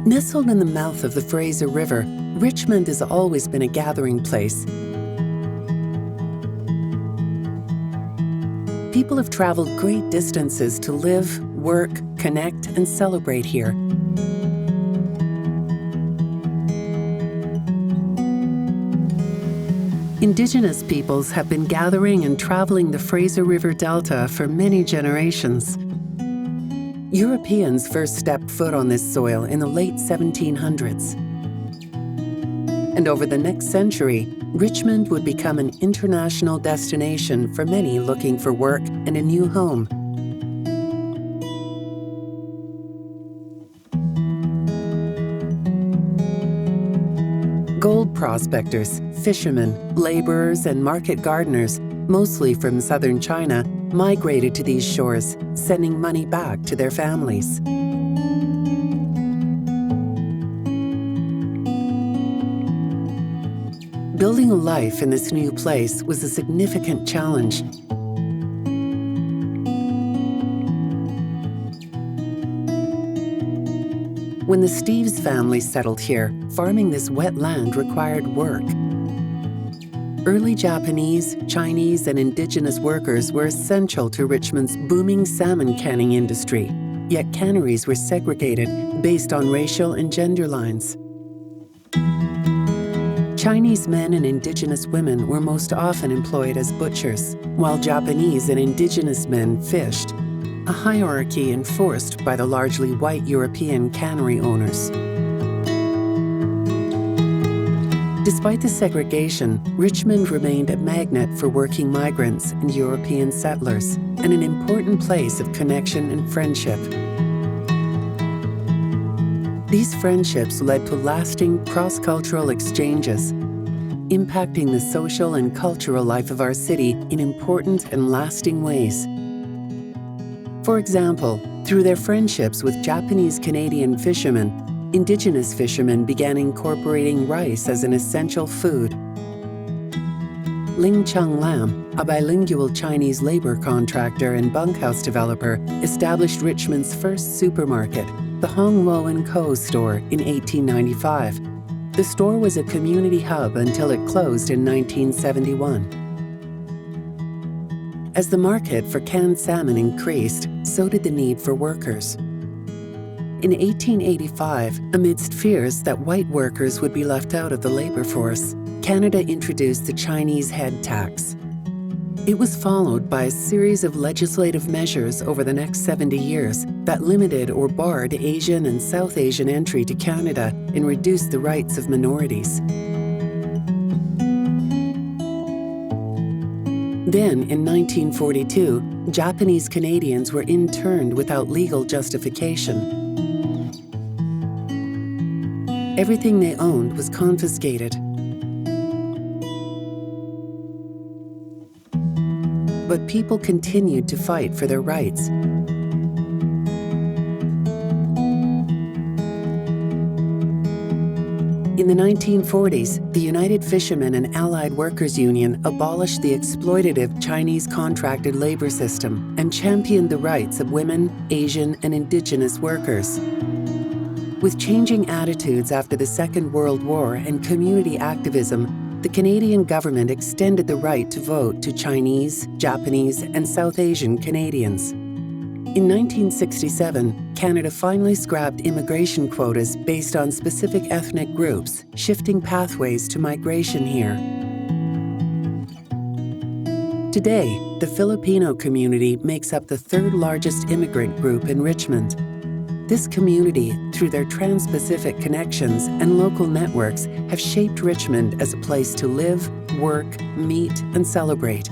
Nestled in the mouth of the Fraser River, Richmond has always been a gathering place. People have traveled great distances to live, work, connect, and celebrate here. Indigenous peoples have been gathering and traveling the Fraser River Delta for many generations. Europeans first stepped foot on this soil in the late 1700s. And over the next century, Richmond would become an international destination for many looking for work and a new home. Gold prospectors, fishermen, laborers, and market gardeners, mostly from southern China, migrated to these shores, sending money back to their families. Building a life in this new place was a significant challenge. When the Steves family settled here, farming this wet land required work. Early Japanese, Chinese, and Indigenous workers were essential to Richmond's booming salmon canning industry, yet canneries were segregated based on racial and gender lines. Chinese men and Indigenous women were most often employed as butchers, while Japanese and Indigenous men fished, a hierarchy enforced by the largely white European cannery owners. Despite the segregation, Richmond remained a magnet for working migrants and European settlers, and an important place of connection and friendship. These friendships led to lasting cross-cultural exchanges, impacting the social and cultural life of our city in important and lasting ways. For example, through their friendships with Japanese-Canadian fishermen, Indigenous fishermen began incorporating rice as an essential food. Ling Chung Lam, a bilingual Chinese labor contractor and bunkhouse developer, established Richmond's first supermarket, the Hong Lo & Co. store, in 1895. The store was a community hub until it closed in 1971. As the market for canned salmon increased, so did the need for workers. In 1885, amidst fears that white workers would be left out of the labor force, Canada introduced the Chinese head tax. It was followed by a series of legislative measures over the next 70 years that limited or barred Asian and South Asian entry to Canada and reduced the rights of minorities. Then, in 1942, Japanese Canadians were interned without legal justification. Everything they owned was confiscated. But people continued to fight for their rights. In the 1940s, the United Fishermen and Allied Workers Union abolished the exploitative Chinese contracted labor system and championed the rights of women, Asian, and Indigenous workers. With changing attitudes after the Second World War and community activism, the Canadian government extended the right to vote to Chinese, Japanese, and South Asian Canadians. In 1967, Canada finally scrapped immigration quotas based on specific ethnic groups, shifting pathways to migration here. Today, the Filipino community makes up the third largest immigrant group in Richmond. This community, through their trans-Pacific connections and local networks, have shaped Richmond as a place to live, work, meet, and celebrate.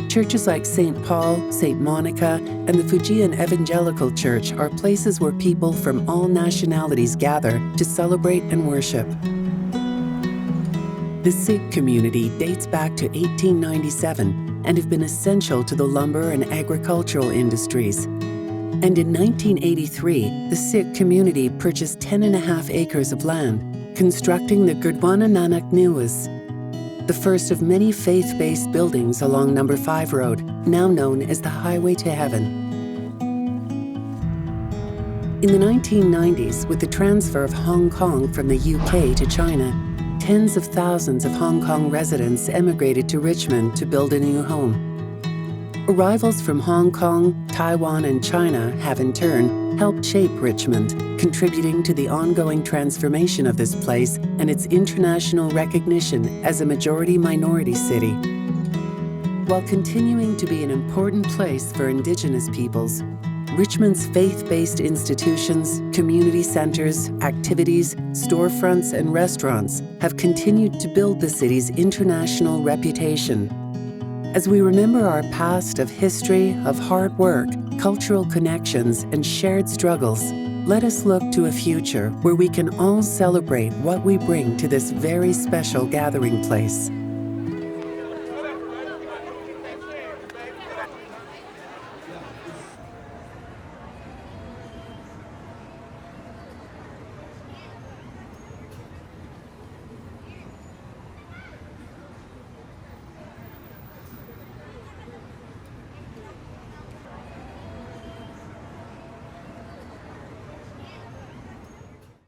Churches like St. Paul, St. Monica, and the Fujian Evangelical Church are places where people from all nationalities gather to celebrate and worship. The Sikh community dates back to 1897 and have been essential to the lumber and agricultural industries. And in 1983, the Sikh community purchased 10.5 acres of land, constructing the Gurdwana Nanak Niwas, the first of many faith-based buildings along No. 5 Road, now known as the Highway to Heaven. In the 1990s, with the transfer of Hong Kong from the UK to China, tens of thousands of Hong Kong residents emigrated to Richmond to build a new home. Arrivals from Hong Kong, Taiwan, and China have in turn helped shape Richmond, contributing to the ongoing transformation of this place and its international recognition as a majority-minority city. While continuing to be an important place for Indigenous peoples, Richmond's faith-based institutions, community centers, activities, storefronts, and restaurants have continued to build the city's international reputation. As we remember our past of history, of hard work, cultural connections, and shared struggles, let us look to a future where we can all celebrate what we bring to this very special gathering place.